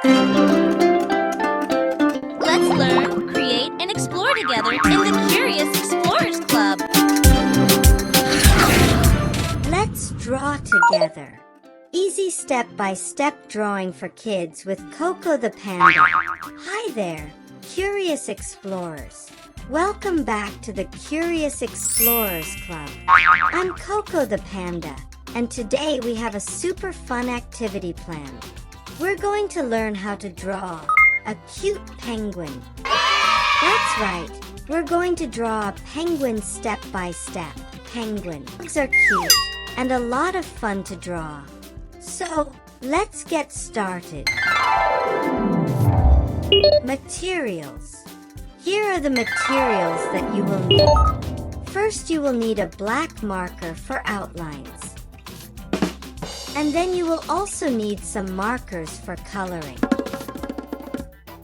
Let's learn, create, and explore together in the Curious Explorers Club. Let's draw together. Easy step-by-step drawing for kids with Coco the Panda. Hi there, Curious Explorers. Welcome back to the Curious Explorers Club. I'm Coco the Panda, and today we have a super fun activity planned. We're going to learn how to draw a cute penguin. That's right, we're going to draw a penguin step-by-step. Penguins are cute and a lot of fun to draw. So, let's get started. Materials. Here are the materials that you will need. First, you will need a black marker for outlines. And then you will also need some markers for coloring.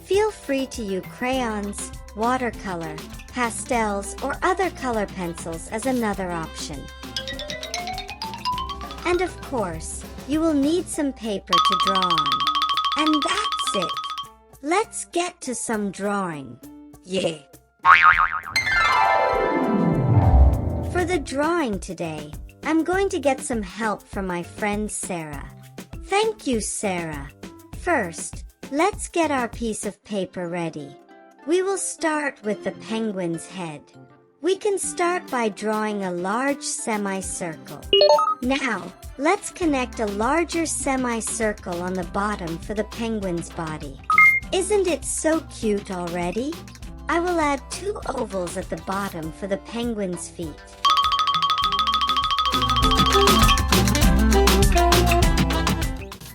Feel free to use crayons, watercolor, pastels, or other color pencils as another option. And of course, you will need some paper to draw on. And that's it. Let's get to some drawing. Yeah! For the drawing today, I'm going to get some help from my friend Sarah. Thank you, Sarah. First, let's get our piece of paper ready. We will start with the penguin's head. We can start by drawing a large semicircle. Now, let's connect a larger semicircle on the bottom for the penguin's body. Isn't it so cute already? I will add 2 ovals at the bottom for the penguin's feet.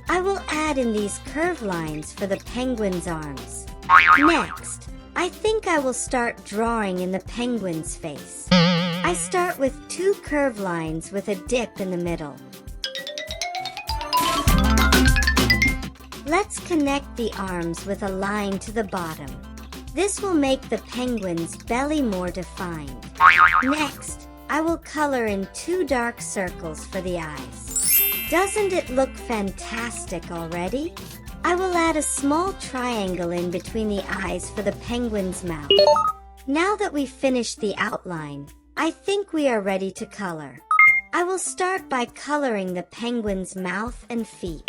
I will add in these curved lines for the penguin's arms. Next, I think I will start drawing in the penguin's face. I start with 2 curved lines with a dip in the middle. Let's connect the arms with a line to the bottom. This will make the penguin's belly more defined. Next, I will color in 2 dark circles for the eyes. Doesn't it look fantastic already? I will add a small triangle in between the eyes for the penguin's mouth. Now that we've finished the outline, I think we are ready to color. I will start by coloring the penguin's mouth and feet.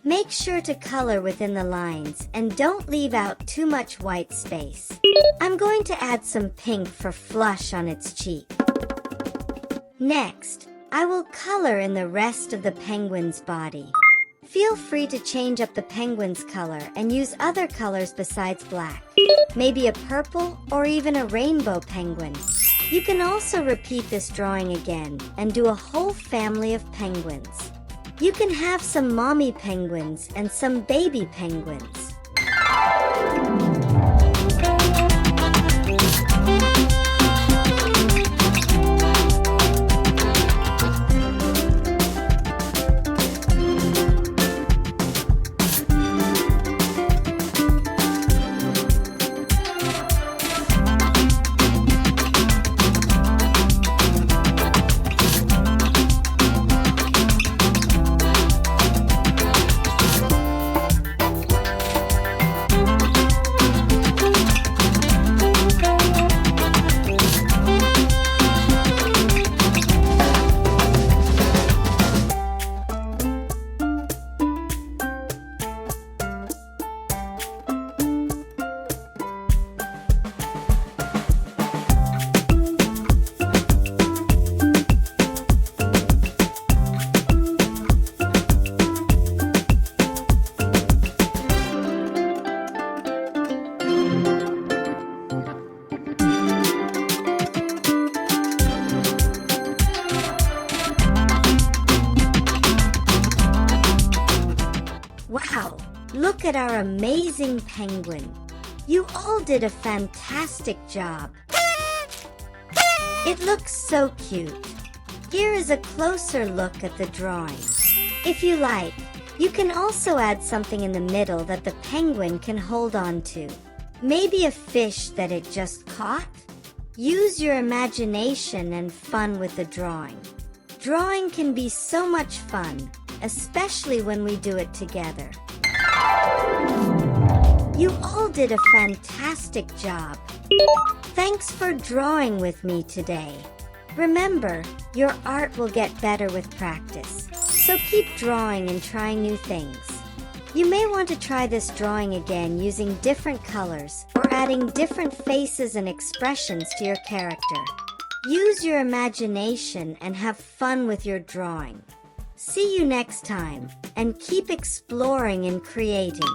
Make sure to color within the lines and don't leave out too much white space. I'm going to add some pink for flush on its cheek. Next, I will color in the rest of the penguin's body. Feel free to change up the penguin's color and use other colors besides black. Maybe a purple or even a rainbow penguin. You can also repeat this drawing again and do a whole family of penguins. You can have some mommy penguins and some baby penguins. Wow, look at our amazing penguin. You all did a fantastic job. It looks so cute. Here is a closer look at the drawing. If you like, you can also add something in the middle that the penguin can hold on to. Maybe a fish that it just caught? Use your imagination and fun with the drawing. Drawing can be so much fun, especially when we do it together. did a fantastic job. Thanks for drawing with me today. Remember, your art will get better with practice. So keep drawing and trying new things. You may want to try this drawing again using different colors or adding different faces and expressions to your character. Use your imagination and have fun with your drawing. See you next time, and keep exploring and creating.